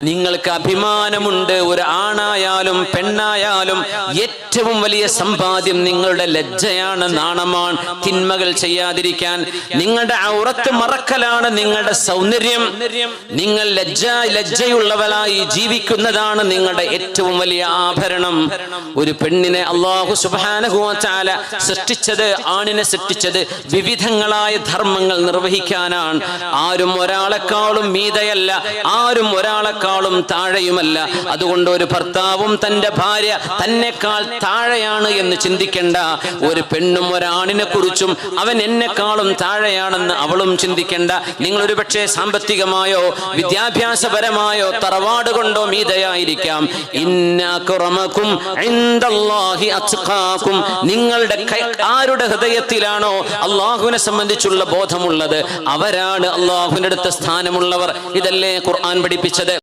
നിങ്ങൾക്ക് അഭിമാനമുണ്ട്. ഒരു ആണായാലും പെണ്ണായാലും ഏറ്റവും വലിയ സമ്പാദ്യം നിങ്ങളുടെ ലജ്ജയാണ്, നാണമാണ്. തിന്മകൾ ചെയ്യാതിരിക്കാൻ നിങ്ങളുടെ ഔറത്ത് മറക്കലാണ് നിങ്ങളുടെ സൗന്ദര്യം. നിങ്ങൾ ലജ്ജയുള്ളവളായി ജീവിക്കുന്നതാണ് നിങ്ങളുടെ ഏറ്റവും വലിയ ആഭരണം. ഒരു പെണ്ണിനെ അല്ലാഹു സുബ്ഹാനഹു വ തആല സൃഷ്ടിച്ചത്, ആണിനെ സൃഷ്ടിച്ചത് വിവിധങ്ങളായ ധർമ്മങ്ങൾ നിർവഹിക്കാനാണ്. ആരും ഒരാളെക്കാളും മീതയല്ല, ആരും ഒരാളെക്കാളും താഴെയുമല്ല. അതുകൊണ്ട് ഒരു ഭർത്താവും തന്റെ ഭാര്യ തന്നെക്കാൾ താഴെയാണ് എന്ന് ചിന്തിക്കേണ്ട. ഒരു പെണ്ണും ഒരാണിനെ കുറിച്ചും അവൻ എന്നെക്കാളും താഴെയാണെന്ന് അവളും ചിന്തിക്കേണ്ട. നിങ്ങൾ ഒരു പക്ഷേ സാമ്പത്തികമായോ വിദ്യാഭ്യാസപരമായോ തറവാട് കൊണ്ടോ മീതയായിരിക്കാം. ഇന്നഅക്രമകും ഇൻദല്ലാഹി അത്ഖാകും. നിങ്ങളുടെ ആരുടെ ഹൃദയത്തിലാണോ അല്ലാഹുവിനെ സംബന്ധിച്ചുള്ള ബോധമുള്ളത് അവരാണ് അല്ലാഹുവിന്റെ അടുത്ത സ്ഥാനമുള്ളവർ. ഇതല്ലേ ഖുർആൻ പഠിപ്പിച്ചത്.